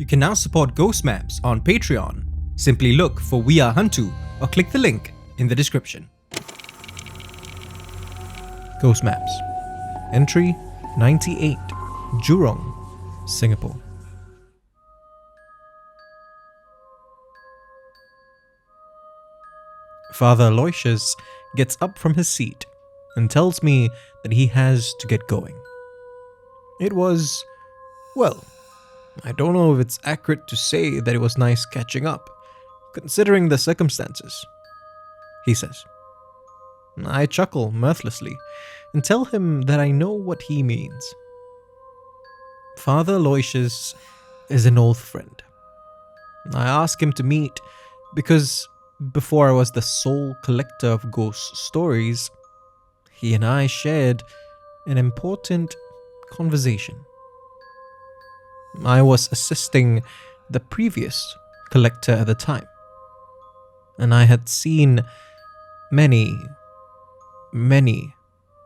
You can now support Ghost Maps on Patreon. Simply look for We Are HANTU or click the link in the description. Ghost Maps. Entry 98. Jurong, Singapore. Father Aloysius gets up from his seat and tells me that he has to get going. It was, well, I don't know if it's accurate to say that it was nice catching up, considering the circumstances, he says. I chuckle mirthlessly and tell him that I know what he means. Father Aloysius is an old friend. I ask him to meet because before I was the sole collector of ghost stories, he and I shared an important conversation. I was assisting the previous collector at the time, and I had seen many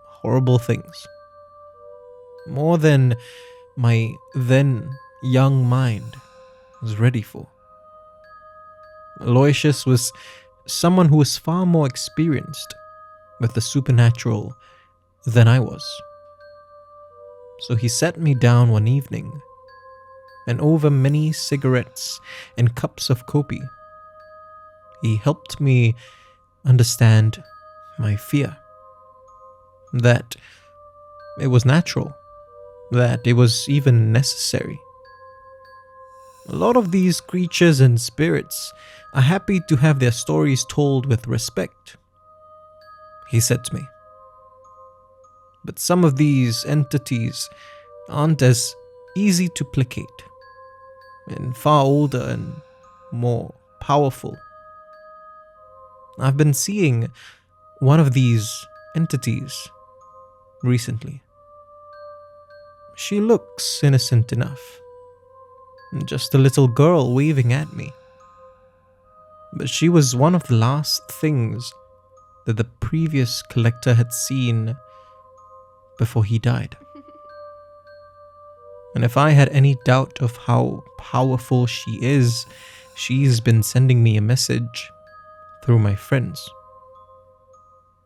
horrible things. More than my then young mind was ready for. Aloysius was someone who was far more experienced with the supernatural than I was. So he sat me down one evening, and over many cigarettes and cups of kopi, he helped me understand my fear. That it was natural, that it was even necessary. A lot of these creatures and spirits are happy to have their stories told with respect, he said to me. But some of these entities aren't as easy to placate, and far older and more powerful. I've been seeing one of these entities recently. She looks innocent enough, just a little girl waving at me. But she was one of the last things that the previous collector had seen before he died. And if I had any doubt of how powerful she is, she's been sending me a message through my friends.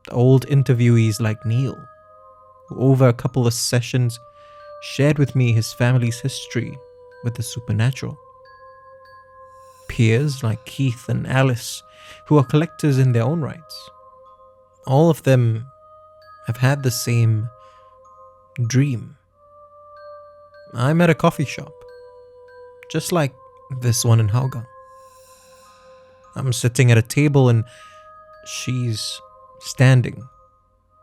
The old interviewees like Neil, who over a couple of sessions shared with me his family's history with the supernatural. Peers like Keith and Alice, who are collectors in their own rights. All of them have had the same dream. I'm at a coffee shop, just like this one in Hougang. I'm sitting at a table and she's standing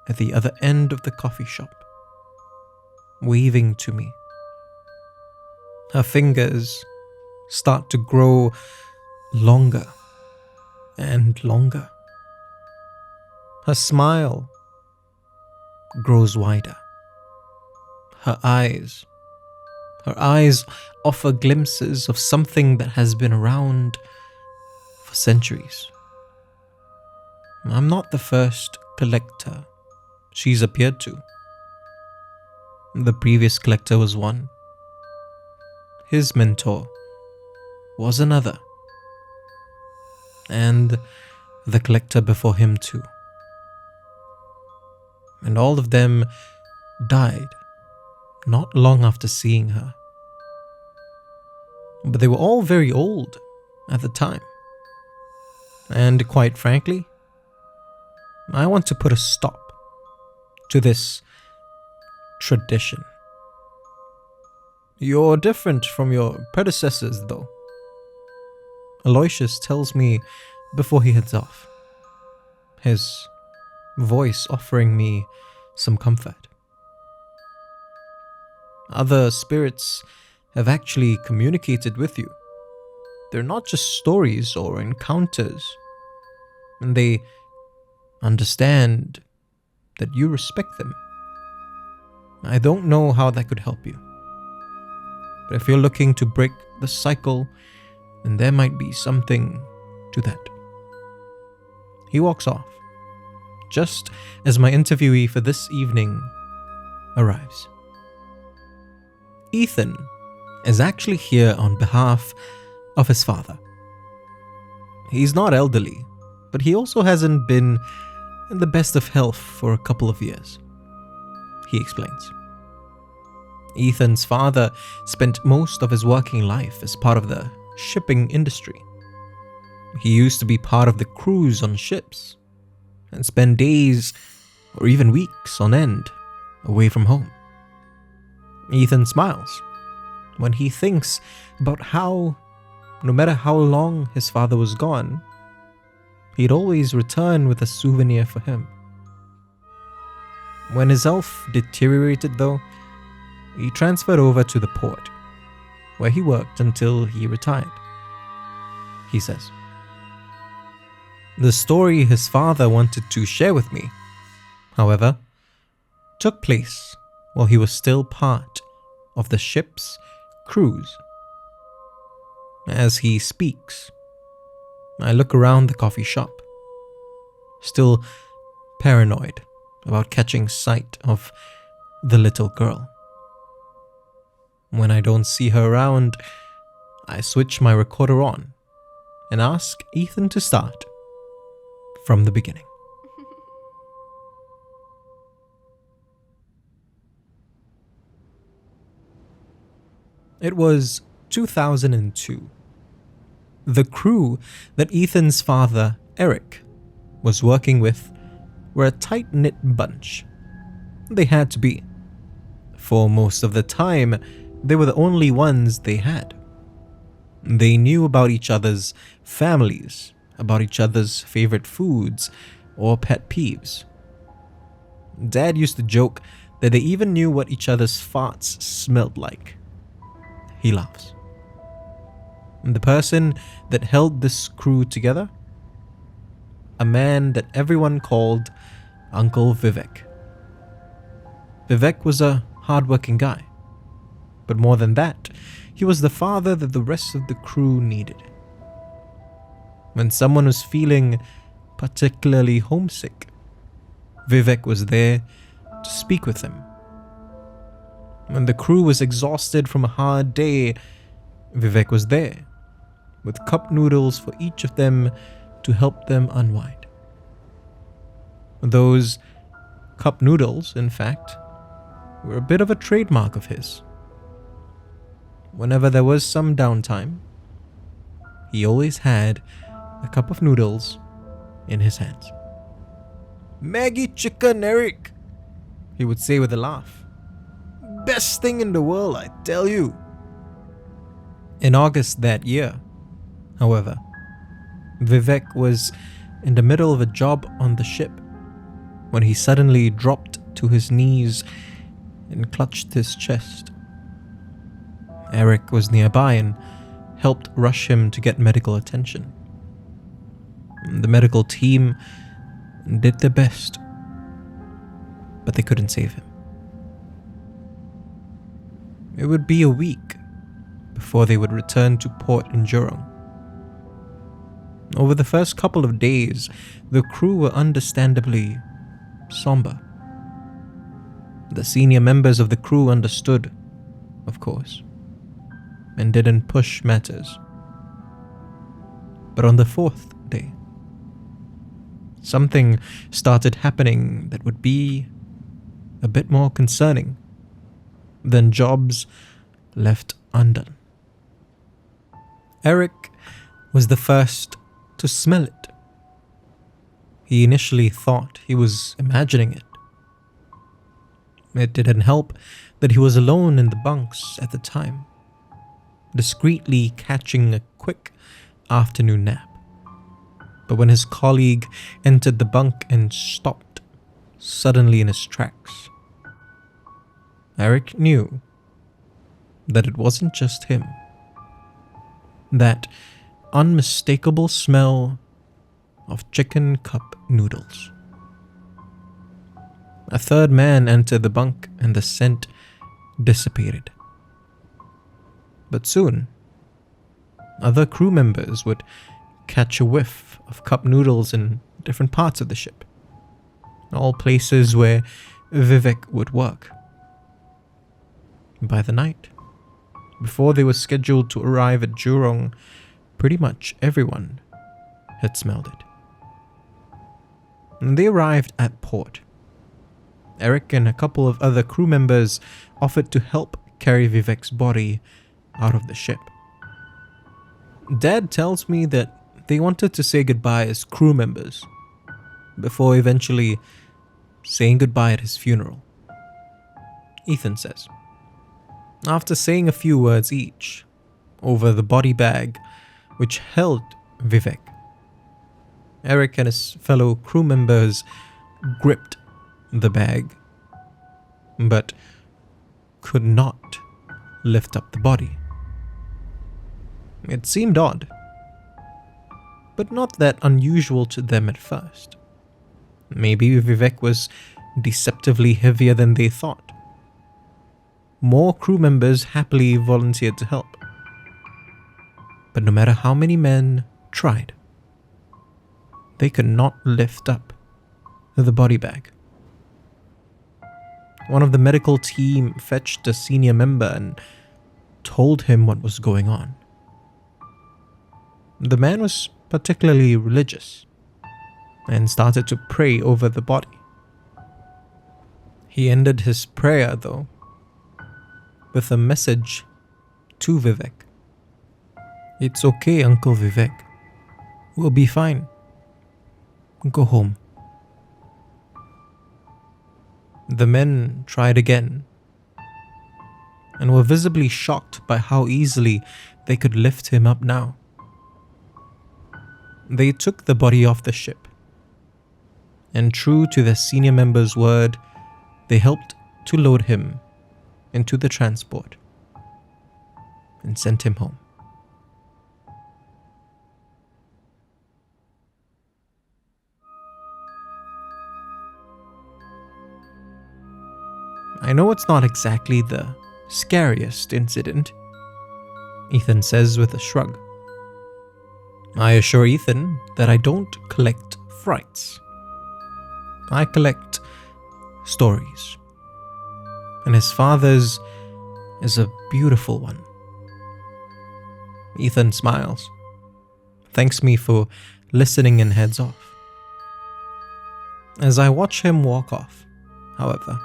at the other end of the coffee shop, waving to me. Her fingers start to grow longer and longer. Her smile grows wider. Her eyes offer glimpses of something that has been around for centuries. I'm not the first collector she's appeared to. The previous collector was one. His mentor was another. And the collector before him too. And all of them died not long after seeing her. But they were all very old at the time. And quite frankly, I want to put a stop to this tradition. You're different from your predecessors, though, Aloysius tells me before he heads off, his voice offering me some comfort. Other spirits have actually communicated with you. They're not just stories or encounters, and they understand that you respect them. I don't know how that could help you, but if you're looking to break the cycle, then there might be something to that. He walks off, just as my interviewee for this evening arrives. Ethan is actually here on behalf of his father. He's not elderly, but he also hasn't been in the best of health for a couple of years, he explains. Ethan's father spent most of his working life as part of the shipping industry. He used to be part of the crews on ships and spend days or even weeks on end away from home. Ethan smiles when he thinks about how, no matter how long his father was gone, he'd always return with a souvenir for him. When his health deteriorated, though, he transferred over to the port, where he worked until he retired. He says, "The story his father wanted to share with me, however, took place while he was still part of the ship's crews." As he speaks, I look around the coffee shop, still paranoid about catching sight of the little girl. When I don't see her around, I switch my recorder on and ask Ethan to start from the beginning. It was 2002. The crew that Ethan's father, Eric, was working with were a tight-knit bunch. They had to be. For most of the time, they were the only ones they had. They knew about each other's families, about each other's favorite foods or pet peeves. Dad used to joke that they even knew what each other's farts smelled like. He laughs. And the person that held this crew together? A man that everyone called Uncle Vivek. Vivek was a hardworking guy. But more than that, he was the father that the rest of the crew needed. When someone was feeling particularly homesick, Vivek was there to speak with them. When the crew was exhausted from a hard day, Vivek was there, with cup noodles for each of them to help them unwind. Those cup noodles, in fact, were a bit of a trademark of his. Whenever there was some downtime, he always had a cup of noodles in his hands. "Maggie chicken, Eric," he would say with a laugh. "Best thing in the world, I tell you." In August that year, however, Vivek was in the middle of a job on the ship when he suddenly dropped to his knees and clutched his chest. Eric was nearby and helped rush him to get medical attention. The medical team did their best, but they couldn't save him. It would be a week before they would return to port in Jurong. Over the first couple of days, the crew were understandably somber. The senior members of the crew understood, of course, and didn't push matters. But on the fourth day, something started happening that would be a bit more concerning than jobs left undone. Eric was the first to smell it. He initially thought he was imagining it. It didn't help that he was alone in the bunks at the time, discreetly catching a quick afternoon nap. But when his colleague entered the bunk and stopped suddenly in his tracks, Eric knew that it wasn't just him. That unmistakable smell of chicken cup noodles. A third man entered the bunk and the scent dissipated. But soon, other crew members would catch a whiff of cup noodles in different parts of the ship, all places where Vivek would work. By the night, before they were scheduled to arrive at Jurong, pretty much everyone had smelled it. And they arrived at port. Eric and a couple of other crew members offered to help carry Vivek's body out of the ship. Dad tells me that they wanted to say goodbye as crew members before eventually saying goodbye at his funeral. Ethan says, after saying a few words each over the body bag which held Vivek, Eric and his fellow crew members gripped the bag, but could not lift up the body. It seemed odd, but not that unusual to them at first. Maybe Vivek was deceptively heavier than they thought. More crew members happily volunteered to help. But no matter how many men tried, they could not lift up the body bag. One of the medical team fetched a senior member and told him what was going on. The man was particularly religious and started to pray over the body. He ended his prayer, though, with a message to Vivek. "It's okay, Uncle Vivek. We'll be fine. Go home." The men tried again and were visibly shocked by how easily they could lift him up now. They took the body off the ship, and true to their senior member's word, they helped to load him into the transport and sent him home. I know it's not exactly the scariest incident, Ethan says with a shrug. I assure Ethan that I don't collect frights. I collect stories. And his father's is a beautiful one. Ethan smiles, thanks me for listening, and heads off. As I watch him walk off, however,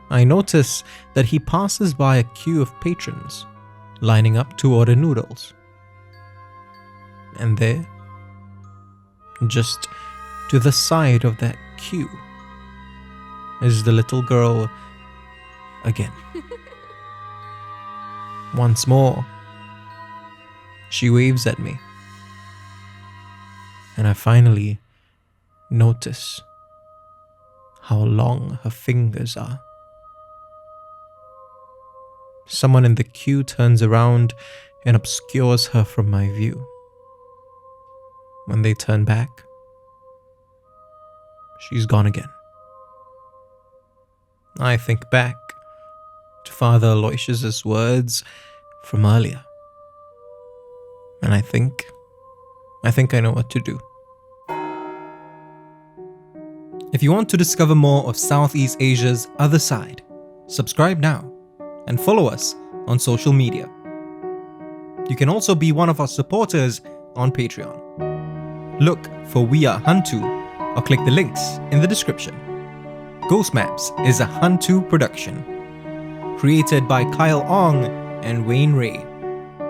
I notice that he passes by a queue of patrons lining up to order noodles. And there, just to the side of that queue, is the little girl again. Once more, she waves at me, and I finally notice how long her fingers are. Someone in the queue turns around and obscures her from my view. When they turn back, she's gone again. I think back to Father Aloysius's words from earlier, and I think I know what to do. If you want to discover more of Southeast Asia's other side, subscribe now and follow us on social media. You can also be one of our supporters on Patreon. Look for We Are HANTU or click the links in the description. Ghost Maps is a HANTU production, created by Kyle Ong and Wayne Ray,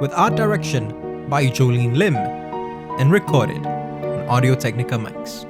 with art direction by Jolene Lim, and recorded on Audio Technica mics.